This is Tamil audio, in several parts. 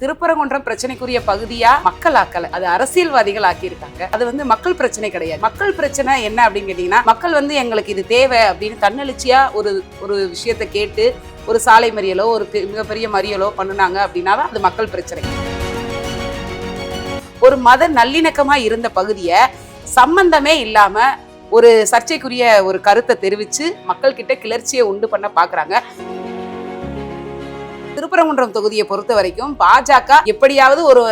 திருப்பரங்குன்றம் பிரச்சனைக்குரிய பகுதியா மக்கள் ஆக்கல, அது அரசியல்வாதிகள் ஆக்கியிருக்காங்க. அது மக்கள் பிரச்சனை கிடையாது. மக்கள் பிரச்சனை என்ன அப்படின்னு கேட்டீங்கன்னா, மக்கள் எங்களுக்கு இது தேவை அப்படின்னு தன்னெழுச்சியா ஒரு விஷயத்தை கேட்டு ஒரு சாலை மறியலோ ஒரு மிகப்பெரிய மறியலோ பண்ணுனாங்க அப்படின்னா அது மக்கள் பிரச்சனை. ஒரு மத நல்லிணக்கமா இருந்த பகுதியை சம்பந்தமே இல்லாம ஒரு சர்ச்சைக்குரிய ஒரு கருத்தை தெரிவிச்சு மக்கள் கிட்ட கிளர்ச்சியை உண்டு பண்ண பாக்குறாங்க. திருப்பரங்குன்றம் தொகுதியை பொறுத்த வரைக்கும் பாஜக எப்படியாவது ஒரு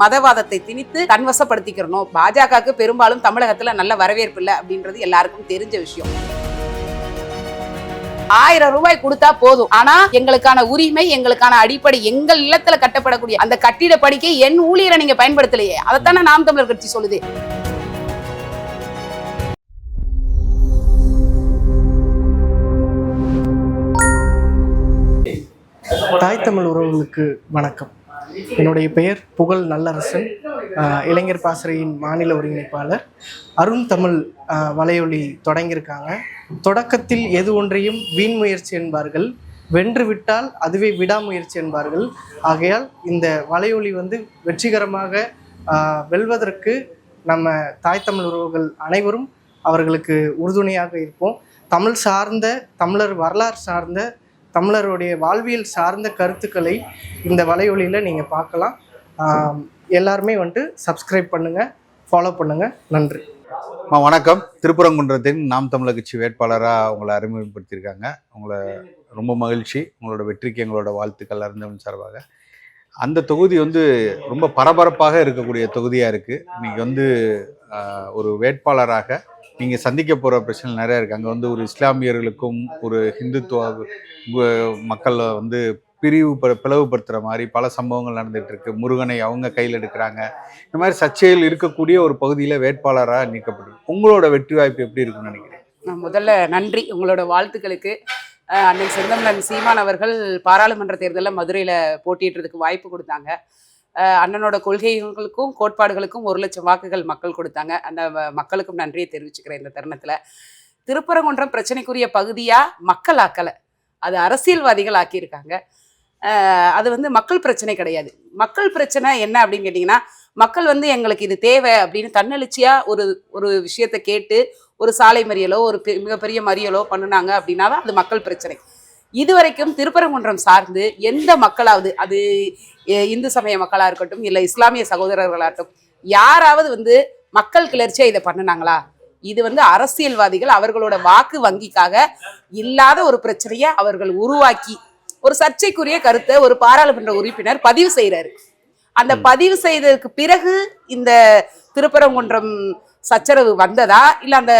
மதவாதத்தை திணித்து தன்வசப்படுத்திக்கிறணும். பாஜகவுக்கு பெரும்பாலும் தமிழகத்துல நல்ல வரவேற்பு இல்லை அப்படின்றது எல்லாருக்கும் தெரிஞ்ச விஷயம். 1000 ரூபாய் கொடுத்தா போதும், ஆனா எங்களுக்கான உரிமை, எங்களுக்கான அடிப்படை, எங்கள் இல்லத்துல கட்டப்படக்கூடிய அந்த கட்டிட படிக்கை என் ஊழியரை நீங்க பயன்படுத்தலையே, அதைத்தானே நாம் தமிழர் கட்சி சொல்லுது. தாய் தமிழ் உறவுகளுக்கு வணக்கம். என்னுடைய பெயர் புகழ் நல்லரசன், இளைஞர் பாசறையின் மாநில ஒருங்கிணைப்பாளர். அருண் தமிழ் வலையொலி தொடங்கியிருக்காங்க. தொடக்கத்தில் எது ஒன்றையும் வீண் முயற்சி என்பார்கள், வென்று விட்டால் அதுவே விடாமுயற்சி என்பார்கள். ஆகையால் இந்த வலையொலி வெற்றிகரமாக வெல்வதற்கு நம்ம தாய் தமிழ் உறவுகள் அனைவரும் அவர்களுக்கு உறுதுணையாக இருப்போம். தமிழ் சார்ந்த, தமிழர் வரலாறு சார்ந்த, தமிழருடைய வாழ்வியல் சார்ந்த கருத்துக்களை இந்த வலையொலியில் நீங்கள் பார்க்கலாம். எல்லாருமே சப்ஸ்கிரைப் பண்ணுங்கள், ஃபாலோ பண்ணுங்கள். நன்றி. வணக்கம். திருப்பரங்குன்றத்தின் நாம் தமிழர் கட்சி வேட்பாளராக உங்களை அறிமுகப்படுத்தியிருக்காங்க. உங்களை ரொம்ப மகிழ்ச்சி. உங்களோட வெற்றிக்கு எங்களோட வாழ்த்துக்கள் அறிந்தவன் சார்பாக. அந்த தொகுதி ரொம்ப பரபரப்பாக இருக்கக்கூடிய தொகுதியாக இருக்குது. இன்னைக்கு ஒரு வேட்பாளராக நீங்கள் சந்திக்க போகிற பிரச்சனை நிறையா இருக்குது. அங்கே ஒரு இஸ்லாமியர்களுக்கும் ஒரு ஹிந்துத்துவ மக்களை பிளவுபடுத்துகிற மாதிரி பல சம்பவங்கள் நடந்துகிட்டு இருக்கு. முருகனை அவங்க கையில் எடுக்கிறாங்க. இந்த மாதிரி சர்ச்சைகள் இருக்கக்கூடிய ஒரு பகுதியில் வேட்பாளராக நீக்கப்படும். உங்களோட வெற்றி வாய்ப்பு எப்படி இருக்குன்னு நினைக்கிறேன்? முதல்ல நன்றி உங்களோட வாழ்த்துக்களுக்கு. அண்ணன் செந்தமிழன் சீமான் அவர்கள் பாராளுமன்ற தேர்தலில் மதுரையில் போட்டியிடுறதுக்கு வாய்ப்பு கொடுத்தாங்க. அண்ணனோட கொள்கைகளுக்கும் கோட்பாடுகளுக்கும் 1 லட்சம் வாக்குகள் மக்கள் கொடுத்தாங்க. அந்த மக்களுக்கும் நன்றியை தெரிவிச்சுக்கிறேன். இந்த தருணத்தில் திருப்பரங்குன்றம் பிரச்சனைக்குரிய பகுதியா மக்கள் ஆக்கலை, அது அரசியல்வாதிகள் ஆக்கியிருக்காங்க. அது மக்கள் பிரச்சனை கிடையாது. மக்கள் பிரச்சனை என்ன அப்படின்னு கேட்டிங்கன்னா, மக்கள் எங்களுக்கு இது தேவை அப்படின்னு தன்னெழுச்சியா ஒரு விஷயத்தை கேட்டு ஒரு சாலை மறியலோ ஒரு மிகப்பெரிய மறியலோ பண்ணுனாங்க அப்படின்னா அது மக்கள் பிரச்சனை. இதுவரைக்கும் திருப்பரங்குன்றம் சார்ந்து எந்த மக்களாவது, அது இந்து சமய மக்களாக இருக்கட்டும் இல்லை இஸ்லாமிய சகோதரர்களாகட்டும், யாராவது மக்கள் கிளர்ச்சியா இதை பண்ணுனாங்களா? இது அரசியல்வாதிகள் அவர்களோட வாக்கு வங்கிக்காக இல்லாத ஒரு பிரச்சனையை அவர்கள் உருவாக்கி ஒரு சர்ச்சைக்குரிய கருத்தை ஒரு பாராளுமன்ற உறுப்பினர் பதிவு செய்யறாரு. அந்த பதிவு செய்ததுக்கு பிறகு இந்த திருப்பரங்குன்றம் சச்சரவு வந்ததா, இல்ல அந்த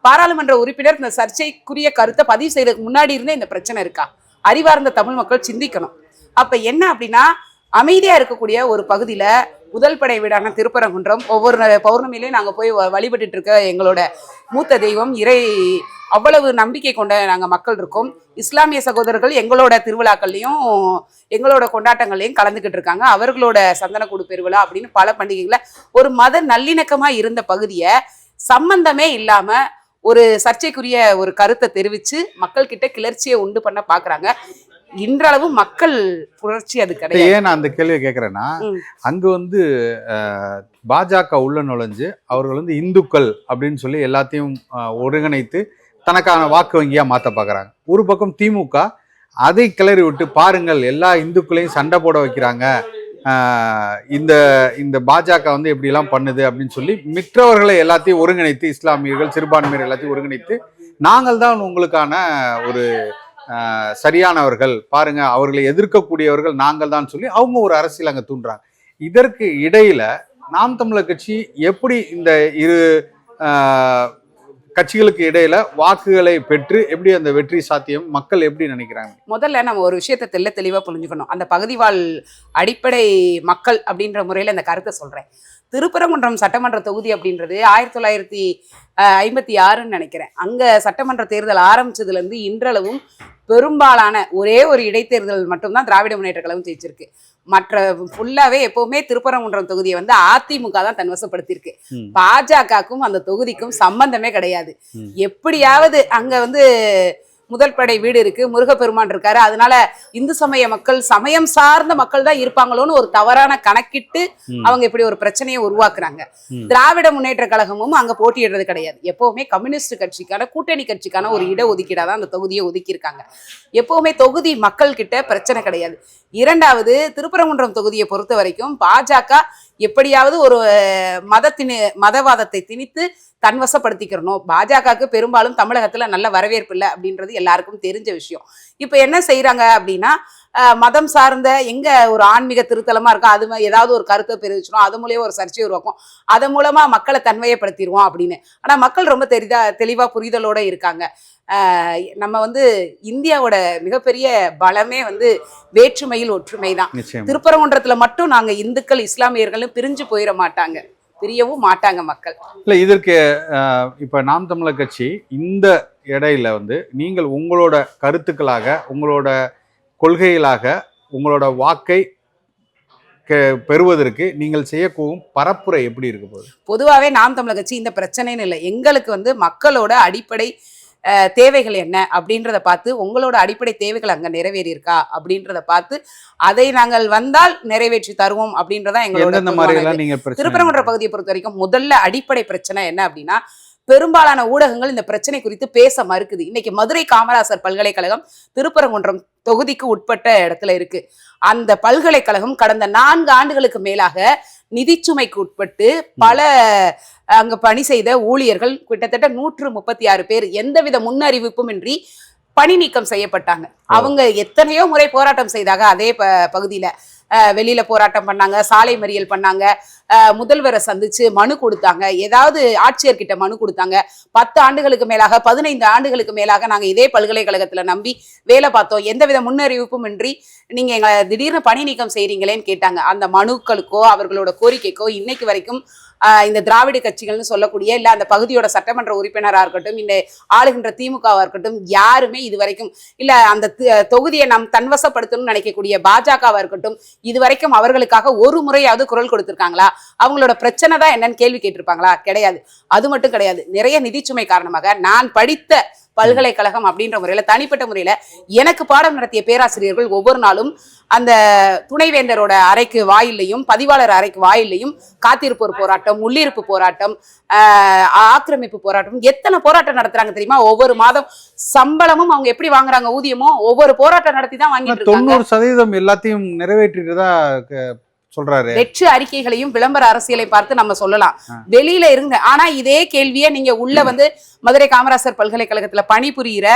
பாராளுமன்ற உறுப்பினர் இந்த சர்ச்சைக்குரிய கருத்தை பதிவு செய்யறதுக்கு முன்னாடி இருந்தே இந்த பிரச்சனை இருக்கா? அறிவார்ந்த தமிழ் மக்கள் சிந்திக்கணும். அப்ப என்ன அப்படின்னா, அமைதியா இருக்கக்கூடிய ஒரு பகுதியில முதல் படை வீடான திருப்பரங்குன்றம் ஒவ்வொரு பௌர்ணமியிலையும் நாங்கள் போய் வழிபட்டு இருக்க எங்களோட மூத்த தெய்வம் இறை. அவ்வளவு நம்பிக்கை கொண்ட நாங்கள் மக்கள் இருக்கோம். இஸ்லாமிய சகோதரர்கள் எங்களோட திருவிழாக்கள்லையும் எங்களோட கொண்டாட்டங்கள்லையும் கலந்துக்கிட்டு இருக்காங்க. அவர்களோட சந்தனக்கூடு பெருவிழா அப்படின்னு பல பண்டிகைகளை ஒரு மத நல்லிணக்கமா இருந்த பகுதியை சம்பந்தமே இல்லாம ஒரு சர்ச்சைக்குரிய ஒரு கருத்தை தெரிவிச்சு மக்கள் கிட்ட கிளர்ச்சியை உண்டு பண்ண பாக்குறாங்க. இன்றளவு மக்கள் புரட்சி அது கிடையாது. ஏன் நான் அந்த கேள்வியை கேட்கறேன்னா, அங்க பாஜக உள்ள நுழைஞ்சு அவர்கள் இந்துக்கள் அப்படின்னு சொல்லி எல்லாத்தையும் ஒருங்கிணைத்து தனக்கான வாக்கு வங்கியா மாத்த பாக்குறாங்க. ஒரு பக்கம் திமுக அதை கிளறி விட்டு பாருங்கள், எல்லா இந்துக்களையும் சண்டை போட வைக்கிறாங்க, இந்த பாஜக எப்படிலாம் பண்ணுது அப்படின்னு சொல்லி மற்றவர்களை எல்லாத்தையும் ஒருங்கிணைத்து, இஸ்லாமியர்கள் சிறுபான்மையர் எல்லாத்தையும் ஒருங்கிணைத்து, நாங்கள் தான் உங்களுக்கான ஒரு சரியானவர்கள், பாருங்க அவர்களை எதிர்க்கக்கூடியவர்கள் நாங்கள் தான் சொல்லி அவங்க ஒரு அரசியல் அங்க தூண்டுறாங்க. இதற்கு இடையில நாம் தமிழர் கட்சி எப்படி இந்த இரு கட்சிகளுக்கு இடையில வாக்குகளை பெற்று எப்படி அந்த வெற்றி சாத்தியம் மக்கள் எப்படி நினைக்கிறாங்க? முதல்ல நம்ம ஒரு விஷயத்தை தெளிவா புரிஞ்சுக்கணும். அந்த பகுதிவாழ் அடிப்படை மக்கள் அப்படின்ற முறையில அந்த கருத்தை சொல்றேன். திருப்பரங்குன்றம் சட்டமன்ற தொகுதி அப்படின்றது 1956 நினைக்கிறேன். அங்க சட்டமன்ற தேர்தல் ஆரம்பிச்சதுல இருந்து இன்றளவும் பெரும்பாலான ஒரே ஒரு இடைத்தேர்தல் மட்டும்தான் திராவிட முன்னேற்ற கழகம் ஜெயிச்சிருக்கு. மற்ற ஃபுல்லாவே எப்பவுமே திருப்பரங்குன்றம் தொகுதியை அதிமுக தான் தன்வசப்படுத்தியிருக்கு. பாஜகவுக்கும் அந்த தொகுதிக்கும் சம்பந்தமே கிடையாது. எப்படியாவது அங்க முதல் படை வீடு இருக்கு, முருகப்பெருமான் இருக்காரு, அதனால இந்து சமய மக்கள் சமயம் சார்ந்த மக்கள் தான் இருப்பாங்களோன்னு ஒரு தவறான கணக்கிட்டு அவங்க இப்படி ஒரு பிரச்சனையை உருவாக்குறாங்க. திராவிட முன்னேற்ற கழகமும் அங்க போட்டியிடுறது கிடையாது. எப்பவுமே கம்யூனிஸ்ட் கட்சிக்கான கூட்டணி கட்சிக்கான ஒரு இட ஒதுக்கீடா தான் அந்த தொகுதியை ஒதுக்கியிருக்காங்க. எப்பவுமே தொகுதி மக்கள் கிட்ட பிரச்சனை கிடையாது. இரண்டாவது, திருப்பரங்குன்றம் தொகுதியை பொறுத்த வரைக்கும் பாஜக எப்படியாவது ஒரு மதவாதத்தை திணித்து தன்வசப்படுத்திக்கிறணும். பாஜகவுக்கு பெரும்பாலும் தமிழகத்துல நல்ல வரவேற்பு இல்லை அப்படின்றது எல்லாருக்கும் தெரிஞ்ச விஷயம். இப்ப என்ன செய்யறாங்க அப்படின்னா, மதம் சார்ந்த எங்க ஒரு ஆன்மீக திருத்தலமா இருக்கும், அது ஏதாவது ஒரு கருத்தை தெரிவிச்சிடும், அது மூலியம் ஒரு சர்ச்சை உருவாக்கும், அதன் மூலமா மக்களை தன்மையப்படுத்திடுவோம் அப்படின்னு. ஆனா மக்கள் ரொம்ப தெளிவா புரிதலோட இருக்காங்க. நம்ம வந்து இந்தியாவோட மிகப்பெரிய பலமே வந்து வேற்றுமையில் ஒற்றுமை தான். திருப்பரங்குன்றத்துல மட்டும் நாங்க இந்துக்கள் இஸ்லாமியர்களும் பிரிஞ்சு போயிட மாட்டாங்க, பிரியவும் மாட்டாங்க மக்கள். இல்லை, இதற்கு இப்போ நாம் தமிழர் கட்சி இந்த இடையில வந்து நீங்கள் உங்களோட கருத்துக்களாக, உங்களோட கொள்கைகளாக, உங்களோட வாக்கை பெறுவதற்கு நீங்கள் செய்யக்கூடும் பரப்புரை எப்படி இருக்க போகுது? பொதுவாகவே நாம் தமிழர் கட்சி இந்த பிரச்சனைன்னு இல்லை, எங்களுக்கு வந்து மக்களோட அடிப்படை தேவைகள் என்ன அப்படின்றத பார்த்து, உங்களோட அடிப்படை தேவைகள் அங்க நிறைவேறி இருக்கா அப்படின்றத பார்த்து அதை நாங்கள் வந்தால் நிறைவேற்றி தருவோம் அப்படின்றத எங்களோட. திருப்பரங்குன்ற பகுதியை பொறுத்த வரைக்கும் முதல்ல அடிப்படை பிரச்சனை என்ன அப்படின்னா, பெரும்பாலான ஊடகங்கள் இந்த பிரச்சனை குறித்து பேச மறுக்குது. இன்னைக்கு மதுரை காமராசர் பல்கலைக்கழகம் திருப்பரங்குன்றம் தொகுதிக்கு உட்பட்ட இடத்துல இருக்கு. அந்த பல்கலைக்கழகம் கடந்த 4 ஆண்டுகளுக்கு மேலாக நிதிச்சுமைக்கு உட்பட்டு பல அங்க பணி செய்த ஊழியர்கள் கிட்டத்தட்ட 136 பேர் எந்தவித முன்னறிவிப்பும் இன்றி பணி நீக்கம் செய்யப்பட்டாங்க. அவங்க எத்தனையோ முறை போராட்டம் செய்தாங்க. அதே பகுதியில வெளியில போராட்டம் பண்ணாங்க, சாலை மறியல் பண்ணாங்க, முதல்வரை சந்திச்சு மனு கொடுத்தாங்க, ஏதாவது ஆட்சியர்கிட்ட மனு கொடுத்தாங்க. 10 ஆண்டுகளுக்கு மேலாக 15 ஆண்டுகளுக்கு மேலாக நாங்க இதே பல்கலைக்கழகத்துல நம்பி வேலை பார்த்தோம், எந்தவித முன்னறிவிப்பும் இன்றி நீங்க எங்களை திடீர்னு பணி நீக்கம் செய்றீங்களேன்னு கேட்டாங்க. அந்த மனுக்களுக்கோ அவர்களோட கோரிக்கைக்கோ இன்னைக்கு வரைக்கும் இந்த திராவிட கட்சிகள்னு சொல்லக்கூடிய இல்ல அந்த பகுதியோட சட்டமன்ற உறுப்பினராக இருக்கட்டும், இந்த ஆளுகின்ற திமுகவா இருக்கட்டும், யாருமே இது வரைக்கும் இல்ல அந்த தொகுதியை நாம் தன்வசப்படுத்தணும்னு நினைக்கக்கூடிய பாஜகவா இருக்கட்டும், இது வரைக்கும் அவர்களுக்காக ஒரு முறையாவது குரல் கொடுத்திருக்காங்களா? அவங்களோட பிரச்சனை தான் என்னன்னு கேள்வி கேட்டிருப்பாங்களா? கிடையாது. அது மட்டும் கிடையாது, நிறைய நிதிச்சுமை காரணமாக நான் படித்த பல்கலைக்கழகம் அப்படின்ற முறையில தனிப்பட்ட முறையில எனக்கு பாடம் நடத்திய பேராசிரியர்கள் ஒவ்வொரு நாளும் அந்த துணைவேந்தரோட அறைக்கு வாயிலையும் பதிவாளர் அறைக்கு வாயிலையும் காத்திருப்போர் போராட்டம், உள்ளிருப்பு போராட்டம், ஆக்கிரமிப்பு போராட்டம், எத்தனை போராட்டம் நடத்துறாங்க தெரியுமா? ஒவ்வொரு மாதம் சம்பளமும் அவங்க எப்படி வாங்குறாங்க, ஊதியமோ ஒவ்வொரு போராட்டம் நடத்தி தான் வாங்கிட்டு இருக்காங்க. 90% எல்லாத்தையும் நிறைவேற்றிட்டதா சொல்றாரு. வெற்று அறிக்கைகளையும் விளம்பர அரசியலை பார்த்து நம்ம சொல்லலாம், வெளியில இருங்க. ஆனா இதே கேள்வியை நீங்க உள்ள வந்து மதுரை காமராசர் பல்கலைக்கழகத்துல பணிபுரியிற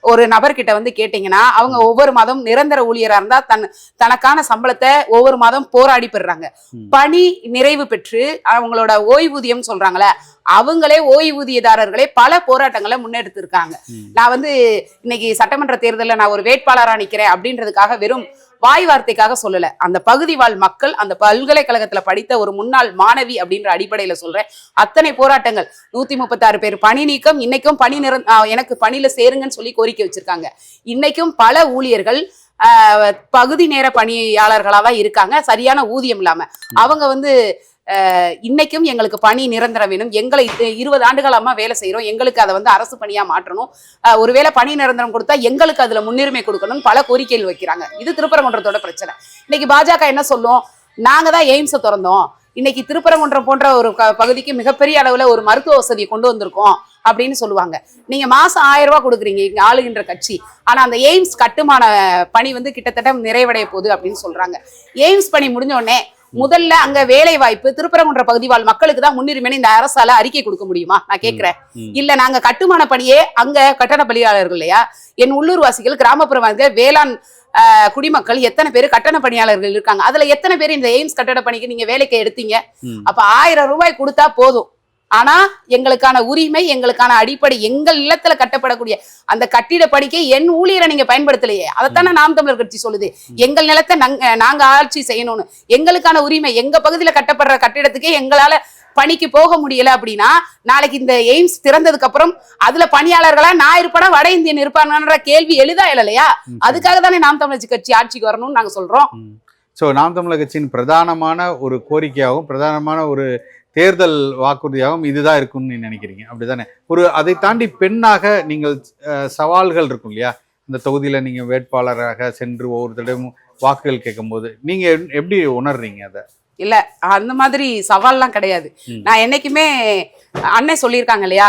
ஒரு நபர்கிட்ட வந்து கேட்டீங்கன்னா, அவங்க ஒவ்வொரு மாதம் நிரந்தர ஊழியரா இருந்தா தனக்கான சம்பளத்தை ஒவ்வொரு மாதம் போராடி பெறுறாங்க. பணி நிறைவு பெற்று அவங்களோட ஓய்வூதியம் சொல்றாங்களே, அவங்களே ஓய்வூதியதாரர்களே பல போராட்டங்களை முன்னெடுத்து இருக்காங்க. நான் வந்து இன்னைக்கு சட்டமன்ற தேர்தலில் நான் ஒரு வேட்பாளரா நிக்கிறேன் அப்படின்றதுக்காக வெறும் வாய் வார்த்தைக்காக சொல்லல. அந்த பகுதி வாழ் மக்கள், அந்த பல்கலைக்கழகத்துல படித்த ஒரு முன்னாள் மாணவி அப்படின்ற அடிப்படையில சொல்றேன். அத்தனை போராட்டங்கள், 136 பேர் பணி நீக்கம், இன்னைக்கும் எனக்கு பணியில சேருங்கன்னு சொல்லி கோரிக்கை வச்சிருக்காங்க. இன்னைக்கும் பல ஊழியர்கள் பகுதி நேர பணியாளர்களா தான் இருக்காங்க, சரியான ஊதியம் இல்லாம. அவங்க வந்து இன்னைக்கும் எங்களுக்கு பணி நிரந்தரம் வேணும், எங்களை 20 ஆண்டுகளமா வேலை செய்யறோம், எங்களுக்கு அதை வந்து அரசு பணியா மாற்றணும், ஒருவேளை பணி நிரந்தரம் கொடுத்தா எங்களுக்கு அதுல முன்னுரிமை கொடுக்கணும், பல கோரிக்கைகள் வைக்கிறாங்க. இது திருப்பரங்குன்றத்தோட பிரச்சனை. இன்னைக்கு பாஜக என்ன சொல்லும், நாங்க தான் எய்ம்ஸை திறந்தோம், இன்னைக்கு திருப்பரங்குன்றம் போன்ற ஒரு பகுதிக்கு மிகப்பெரிய அளவுல ஒரு மருத்துவ வசதியை கொண்டு வந்திருக்கோம் அப்படின்னு சொல்லுவாங்க. நீங்க மாசம் 1000 ரூபாய் கொடுக்குறீங்க இங்க ஆளுகின்ற கட்சி, ஆனா அந்த எய்ம்ஸ் கட்டுமான பணி வந்து கிட்டத்தட்ட நிறைவடைய போகுது அப்படின்னு சொல்றாங்க. எய்ம்ஸ் பணி முடிஞ்ச உடனே முதல்ல அங்க வேலை வாய்ப்பு திருப்பரங்குன்ற பகுதி வாழ் மக்களுக்கு தான் முன்னுரிமை இந்த அரசால அறிக்கை கொடுக்க முடியுமா? நான் கேட்கிறேன். இல்ல நாங்க கட்டுமான பணியே அங்க கட்டண பணியாளர்கள் இல்லையா? என் உள்ளூர்வாசிகள், கிராமப்புற வேளாண் குடிமக்கள் எத்தனை பேர் கட்டண பணியாளர்கள் இருக்காங்க, அதுல எத்தனை பேர் இந்த எய்ம்ஸ் கட்டட பணிக்கு நீங்க வேலைக்கு எடுத்தீங்க? அப்ப 1000 ரூபாய் கொடுத்தா போதும், ஆனா எங்களுக்கான உரிமை, எங்களுக்கான அடிப்படை, எங்கள் இல்லத்துல கட்டப்படக்கூடிய அந்த கட்டிட பணிக்கை என் ஊழியரை நீங்க பயன்படுத்தலையே, அதைத்தானே நாம் தமிழர் கட்சி சொல்லுது. எங்கள் நிலத்தை நாங்க ஆட்சி செய்யணும்னு, எங்களுக்கான உரிமை, எங்க பகுதியில கட்டப்படுற கட்டிடத்துக்கே எங்களால பணிக்கு போக முடியல அப்படின்னா, நாளைக்கு இந்த எய்ம்ஸ் திறந்ததுக்கு அப்புறம் அதுல பணியாளர்களா நான் இருப்பேனா, வட இந்தியன் இருப்பாங்கன்ற கேள்வி எளிதா இல்லையா? அதுக்காக தானே நாம் தமிழர் கட்சி ஆட்சிக்கு வரணும்னு நாங்க சொல்றோம். சோ நாம் தமிழர் கட்சியின் பிரதானமான ஒரு கோரிக்கையாகவும் பிரதானமான ஒரு தேர்தல் வாக்குறுதியாகவும் இதுதான் இருக்கும்னு நினைக்கிறீங்க, அப்படிதானே? அதை தாண்டி பெண்ணாக நீங்கள் சவால்கள் இருக்கும் இல்லையா? இந்த தொகுதியில நீங்க வேட்பாளராக சென்று ஒவ்வொரு தடவையும் வாக்குகள் கேட்கும்போது நீங்க எப்படி உணர்றீங்க அதை? இல்ல அந்த மாதிரி சவால்லாம் கிடையாது. நான் என்னைக்குமே அண்ணன் சொல்லியிருக்காங்க இல்லையா,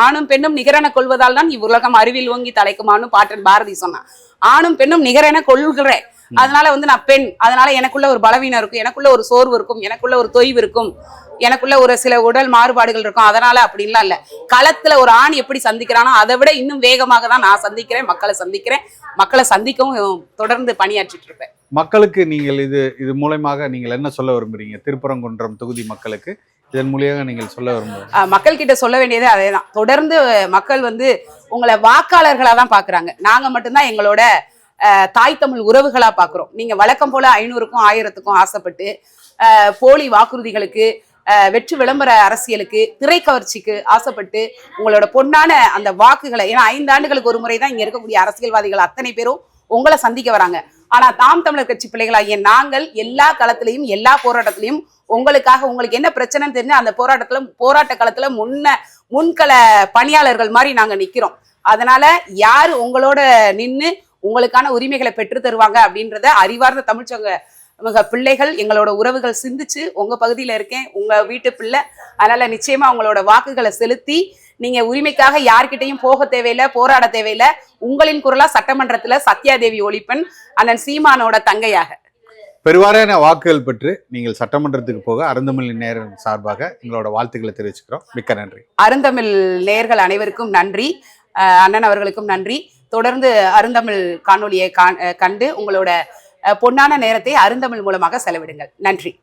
ஆணும் பெண்ணும் நிகரென கொள்வதால் தான் இவ்வுலகம் அறிவில் ஓங்கி தலைக்குமான்னு பாட்டன் பாரதி சொன்னான். ஆணும் பெண்ணும் நிகரென கொள்கிறேன், அதனால நான் பெண், அதனால எனக்குள்ள ஒரு பலவீனம் இருக்கும், எனக்குள்ள ஒரு சோர்வு இருக்கும், எனக்குள்ள ஒரு தொய்வு இருக்கும், எனக்குள்ள ஒரு சில உடல் மாறுபாடுகள் இருக்கும். அதனால அப்படின்லாம் இல்ல. களத்துல ஒரு ஆண் எப்படி சந்திக்கிறானோ அதை விட இன்னும் வேகமாக தான் நான் சந்திக்கிறேன், மக்களை சந்திக்கவும் தொடர்ந்து பணியாற்றிட்டு இருப்பேன். மக்களுக்கு நீங்கள் இது மூலமாக நீங்கள் என்ன சொல்ல விரும்புறீங்க? திருப்பரங்குன்றம் தொகுதி மக்களுக்கு இதன் மூலியமாக நீங்கள் சொல்ல விரும்புறீங்க? மக்கள் கிட்ட சொல்ல வேண்டியது அதேதான். தொடர்ந்து மக்கள் உங்களை வாக்காளர்களா தான் பாக்குறாங்க. நாங்க மட்டும்தான் எங்களோட தாய் தமிழ் உறவுகளா பாக்குறோம். நீங்க வழக்கம் போல 500க்கும் 1000க்கும் ஆசைப்பட்டு போலி வாக்குறுதிகளுக்கு, வெற்று விளம்பர அரசியலுக்கு, திரைக்கவர்ச்சிக்கு ஆசைப்பட்டு உங்களோட பொன்னான அந்த வாக்குகளை, ஏன்னா 5 ஆண்டுகளுக்கு ஒரு முறைதான் இங்க இருக்கக்கூடிய அரசியல்வாதிகள் அத்தனை பேரும் உங்களை சந்திக்க வராங்க. ஆனா தாம் தமிழர் கட்சி பிள்ளைகளாகிய நாங்கள் எல்லா களத்திலையும் எல்லா போராட்டத்திலையும் உங்களுக்கு என்ன பிரச்சனைன்னு தெரிஞ்சு அந்த போராட்ட களத்துல முன்கள பணியாளர்கள் மாதிரி நாங்க நிக்கிறோம். அதனால யாரு உங்களோட நின்னு உங்களுக்கான உரிமைகளை பெற்று தருவாங்க அப்படின்றத அறிவார்ந்த தமிழ்ச்சங்க பிள்ளைகள், எங்களோட உறவுகள் சிந்திச்சு, உங்க பகுதியில இருக்கேன், உங்க வீட்டு பிள்ளை, அதனால நிச்சயமா உங்களோட வாக்குகளை செலுத்தி நீங்க உரிமைக்காக யார்கிட்டையும் போக தேவையில்லை, போராட தேவையில்லை. உங்களின் குரலா சட்டமன்றத்துல சத்யாதேவி ஒளிப்பன், அண்ணன் சீமானோட தங்கையாக பெருவாரியான வாக்குகள் பெற்று நீங்கள் சட்டமன்றத்துக்கு போக அருந்தமிழ் நேயர் சார்பாக எங்களோட வாழ்த்துக்களை தெரிவிச்சுக்கிறோம். மிக்க நன்றி. அருந்தமிழ் நேயர்கள் அனைவருக்கும் நன்றி, அண்ணன் அவர்களுக்கும் நன்றி. தொடர்ந்து அருந்தமிழ் காணொலியை கண்டு உங்களோட பொன்னான நேரத்தை அருந்தமிழ் மூலமாக செலவிடுங்கள். நன்றி.